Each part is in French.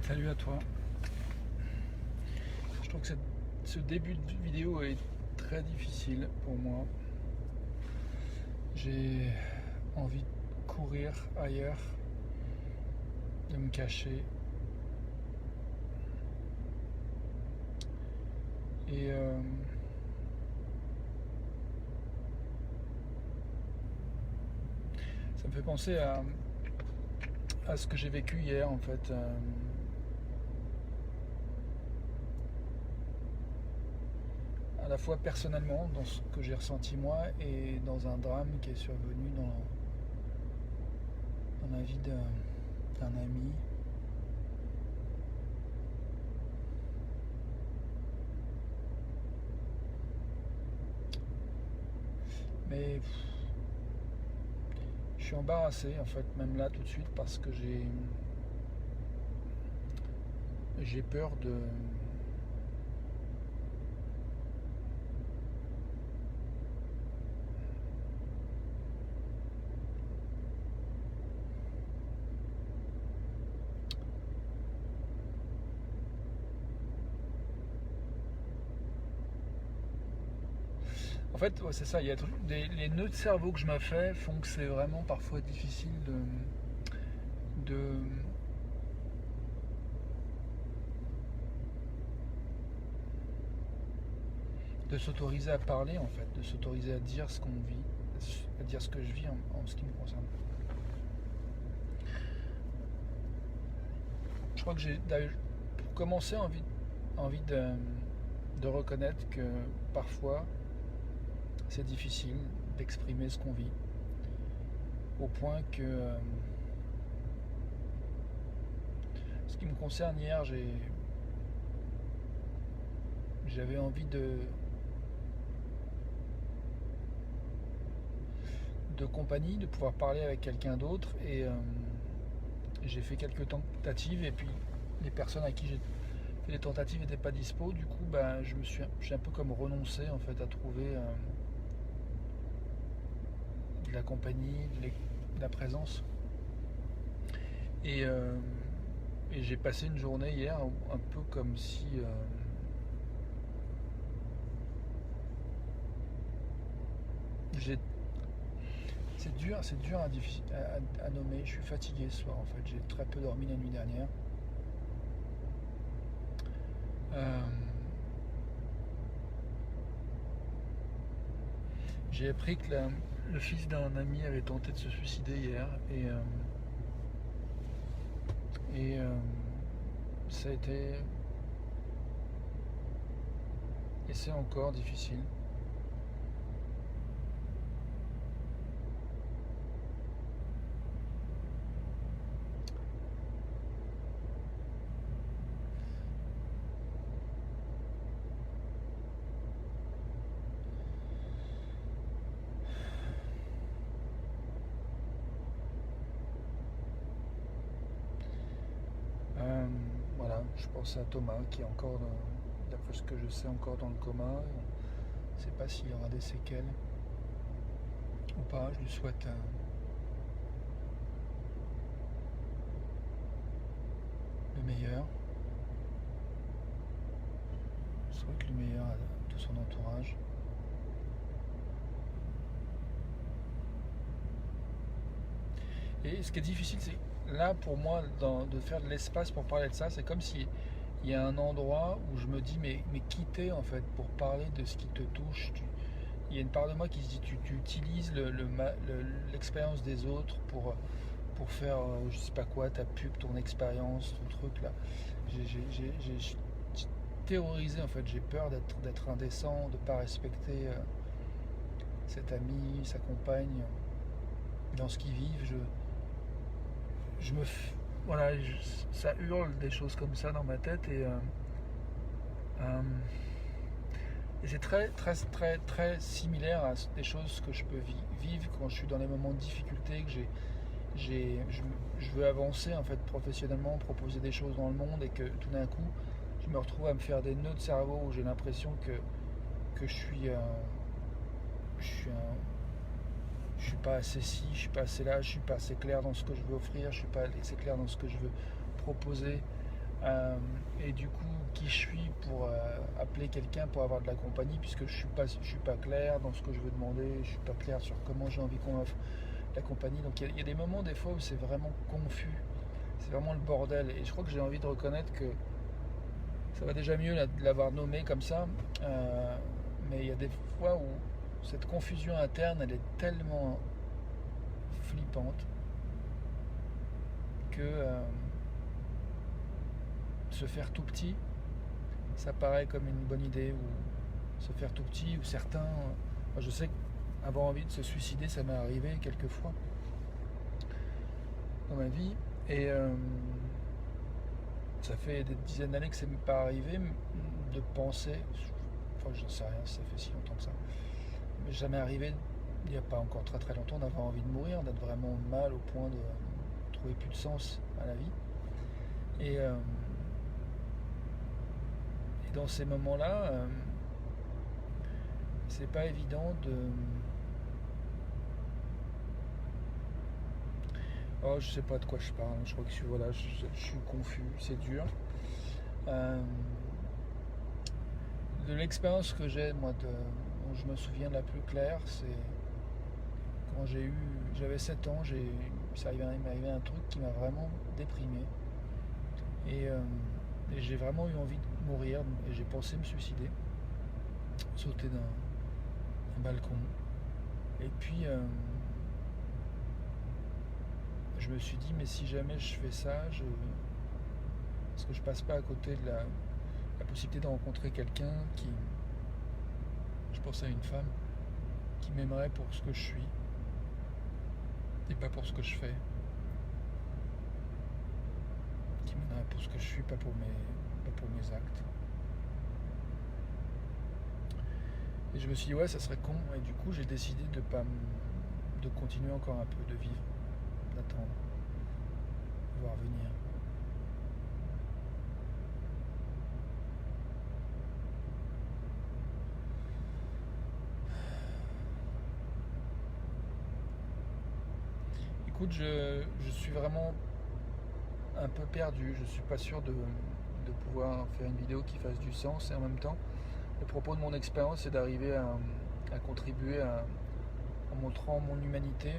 Salut à toi. Je trouve que ce début de vidéo est très difficile pour moi. J'ai envie de courir ailleurs, de me cacher. Et ça me fait penser à ce que j'ai vécu hier en fait. À la fois personnellement dans ce que j'ai ressenti moi et dans un drame qui est survenu dans la vie d'un ami. Mais je suis embarrassé en fait, même là tout de suite, parce que j'ai peur de En fait, ouais, c'est ça, il y a les nœuds de cerveau que je me fais font que c'est vraiment parfois difficile de, de s'autoriser à parler en fait, de s'autoriser à dire ce qu'on vit, à dire ce que je vis en ce qui me concerne. Je crois que j'ai, pour commencer, envie de reconnaître que parfois c'est difficile d'exprimer ce qu'on vit, au point que ce qui me concerne hier, j'avais envie de compagnie, de pouvoir parler avec quelqu'un d'autre, et j'ai fait quelques tentatives, et puis les personnes à qui j'ai fait les tentatives n'étaient pas dispo. Du coup, ben, j'ai un peu comme renoncé en fait à trouver de la compagnie, de la présence. Et, euh, et j'ai passé une journée hier un peu comme si j'ai c'est dur à nommer. Je suis fatigué ce soir en fait. J'ai très peu dormi la nuit dernière. Euh, j'ai appris que le fils d'un ami avait tenté de se suicider hier, et ça a été et c'est encore difficile. Euh, voilà, je pense à Thomas qui est encore, d'après ce que je sais, encore dans le coma. On ne sait pas s'il y aura des séquelles ou pas. Je lui souhaite le meilleur. Je souhaite le meilleur à tout son entourage. Et ce qui est difficile, c'est là pour moi de faire de l'espace pour parler de ça. C'est comme si il y a un endroit où je me dis mais quitter en fait pour parler de ce qui te touche. Il y a une part de moi qui se dit tu utilises l'expérience des autres pour faire je sais pas quoi, ta pub, ton expérience, ton truc là. J'ai terrorisé en fait. J'ai peur d'être indécent, de pas respecter cet ami, sa compagne dans ce qu'ils vivent. Je me voilà, ça hurle des choses comme ça dans ma tête, euh, et c'est très très très très similaire à des choses que je peux vivre quand je suis dans les moments de difficulté, que je veux avancer en fait professionnellement, proposer des choses dans le monde, et que tout d'un coup je me retrouve à me faire des nœuds de cerveau où j'ai l'impression que je suis pas assez ci, je suis pas assez là, je suis pas assez clair dans ce que je veux offrir, je suis pas assez clair dans ce que je veux proposer Et du coup, qui je suis pour appeler quelqu'un pour avoir de la compagnie, puisque je suis pas clair dans ce que je veux demander, je suis pas clair sur comment j'ai envie qu'on m'offre la compagnie. Donc il y a des moments des fois où c'est vraiment confus, c'est vraiment le bordel. Et je crois que j'ai envie de reconnaître que ça va déjà mieux de l'avoir nommé comme ça, mais il y a des fois où cette confusion interne, elle est tellement flippante que se faire tout petit, ça paraît comme une bonne idée, ou se faire tout petit, ou certains, moi je sais qu'avoir envie de se suicider, ça m'est arrivé quelques fois dans ma vie, et ça fait des dizaines d'années que ça m'est pas arrivé de penser, enfin je ne sais rien si ça fait si longtemps que ça, mais jamais arrivé il n'y a pas encore très très longtemps d'avoir envie de mourir, d'être vraiment mal au point de trouver plus de sens à la vie. Et dans ces moments-là, c'est pas évident de. Oh, je sais pas de quoi je parle. Je crois que voilà, je suis confus, c'est dur. Euh, de l'expérience que j'ai, moi, dont je me souviens de la plus claire, c'est quand j'avais 7 ans, il m'est arrivé un truc qui m'a vraiment déprimé. Et, j'ai vraiment eu envie de mourir, et j'ai pensé me suicider, sauter d'un balcon. Et puis, je me suis dit, mais si jamais je fais ça, est-ce que je passe pas à côté de la possibilité de rencontrer quelqu'un qui, je pense à une femme, qui m'aimerait pour ce que je suis, et pas pour ce que je fais. Qui m'aimerait pour ce que je suis, pas pour mes actes. Et je me suis dit, ouais, ça serait con. Et du coup, j'ai décidé de continuer encore un peu, de vivre, d'attendre, de voir venir. Écoute, je suis vraiment un peu perdu. Je suis pas sûr de pouvoir faire une vidéo qui fasse du sens. Et en même temps, le propos de mon expérience, c'est d'arriver à contribuer en montrant mon humanité.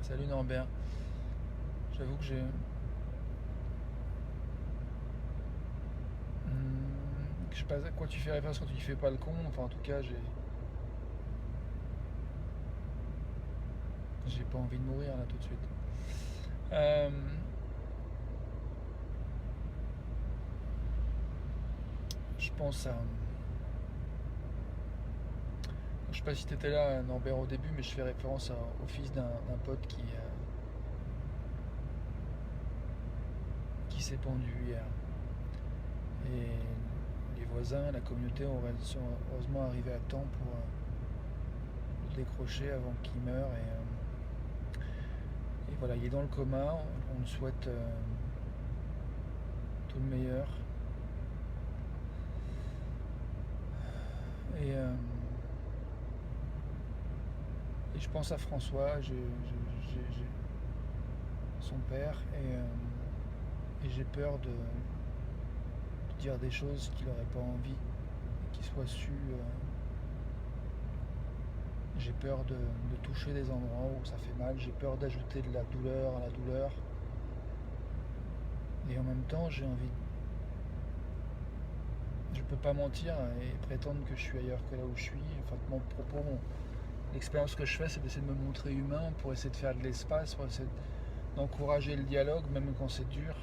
Salut Norbert. J'avoue que je sais pas à quoi tu fais référence quand tu fais pas le con. Enfin, en tout cas, j'ai pas envie de mourir là tout de suite. Je pense à. Je sais pas si tu étais là, Norbert, au début, mais je fais référence au fils d'un pote qui s'est pendu hier. Et les voisins, la communauté sont heureusement arrivés à temps pour le décrocher avant qu'il meure. Et voilà, il est dans le coma. On lui souhaite tout le meilleur. Et je pense à François, son père, et j'ai peur de dire des choses qu'il n'aurait pas envie, qu'il soit su. J'ai peur de toucher des endroits où ça fait mal, j'ai peur d'ajouter de la douleur à la douleur. Et en même temps, j'ai envie. Je peux pas mentir et prétendre que je suis ailleurs que là où je suis. Enfin, mon propos, l'expérience que je fais, c'est d'essayer de me montrer humain pour essayer de faire de l'espace, pour essayer d'encourager le dialogue, même quand c'est dur,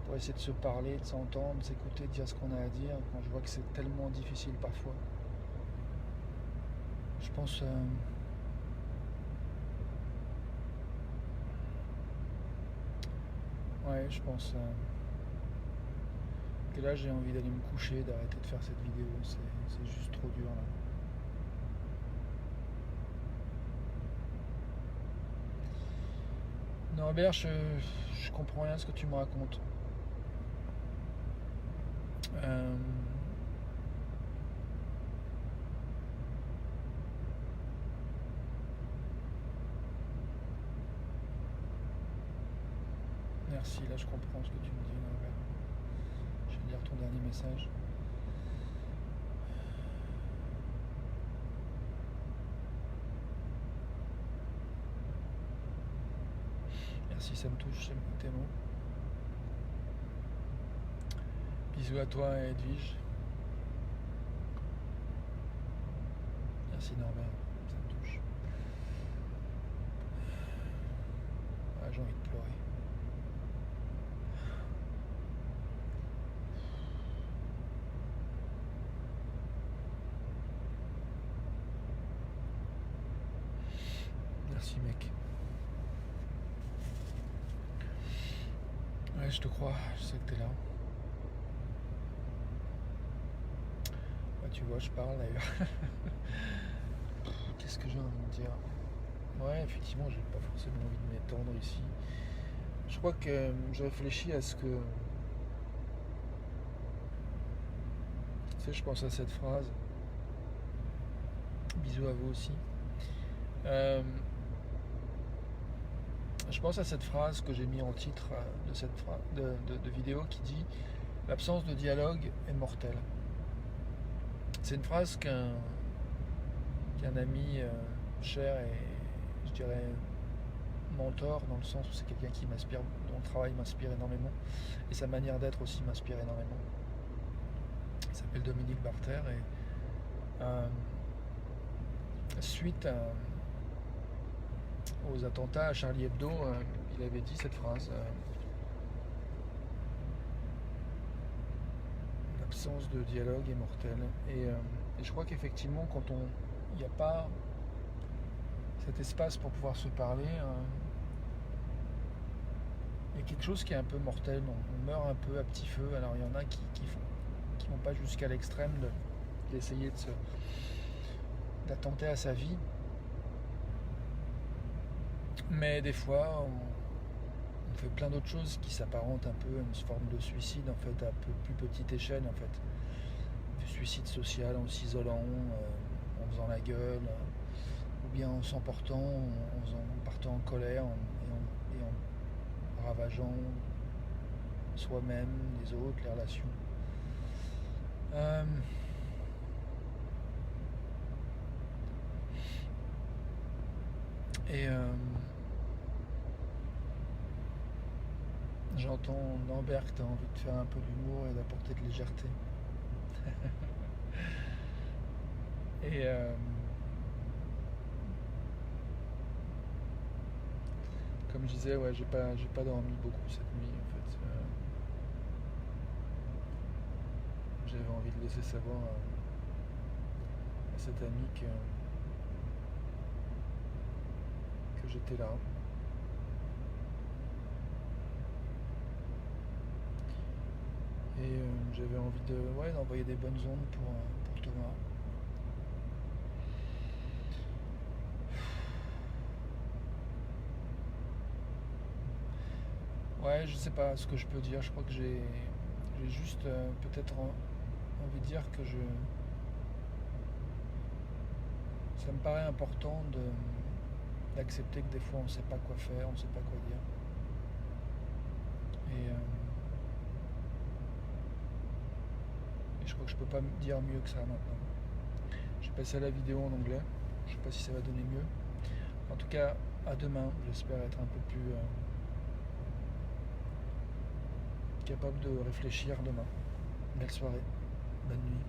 pour essayer de se parler, de s'entendre, de s'écouter, de dire ce qu'on a à dire, quand je vois que c'est tellement difficile parfois. Je pense. Ouais, je pense que là j'ai envie d'aller me coucher, d'arrêter de faire cette vidéo, c'est juste trop dur là. Non, Robert, je comprends rien de ce que tu me racontes. merci, là je comprends ce que tu me dis. Norbert. Je vais lire ton dernier message. Merci, ça me touche, j'aime tes mots. Bisous à toi et Edwige. Merci Norbert, ça me touche. Ah, j'ai envie de pleurer. Merci mec. Ouais, je te crois, je sais que t'es là. Ouais, tu vois, je parle d'ailleurs. Qu'est-ce que j'ai envie de dire? Ouais, effectivement, j'ai pas forcément envie de m'étendre ici. Je crois que je réfléchis à ce que... Tu sais, je pense à cette phrase. Bisous à vous aussi. Je pense à cette phrase que j'ai mis en titre de cette de vidéo qui dit l'absence de dialogue est mortelle. C'est une phrase qu'un ami cher et je dirais mentor, dans le sens où c'est quelqu'un qui m'inspire, dont le travail m'inspire énormément et sa manière d'être aussi m'inspire énormément. Il s'appelle Dominique Barter et suite aux attentats à Charlie Hebdo, il avait dit cette phrase l'absence de dialogue est mortelle. Et je crois qu'effectivement, quand il n'y a pas cet espace pour pouvoir se parler, il y a quelque chose qui est un peu mortel. On meurt un peu à petit feu. Alors il y en a qui vont pas jusqu'à l'extrême d'essayer d'attenter à sa vie. Mais des fois, on fait plein d'autres choses qui s'apparentent un peu à une forme de suicide, en fait, à plus petite échelle, en fait. Du suicide social en s'isolant, en faisant la gueule, ou bien en s'emportant, en partant en colère et en ravageant soi-même, les autres, les relations. J'entends Norbert que tu as envie de faire un peu d'humour et d'apporter de légèreté. Et comme je disais, ouais, j'ai pas dormi beaucoup cette nuit en fait. J'avais envie de laisser savoir à cet ami que j'étais là. Et j'avais envie d'envoyer des bonnes ondes pour Thomas. Ouais, je sais pas ce que je peux dire. Je crois que j'ai juste peut-être envie de dire que ça me paraît important d'accepter que des fois on ne sait pas quoi faire, on ne sait pas quoi dire. Et je crois que je peux pas dire mieux que ça maintenant. J'ai passé à la vidéo en anglais. Je sais pas si ça va donner mieux. En tout cas, à demain. J'espère être un peu plus capable de réfléchir demain. Belle soirée. Bonne nuit.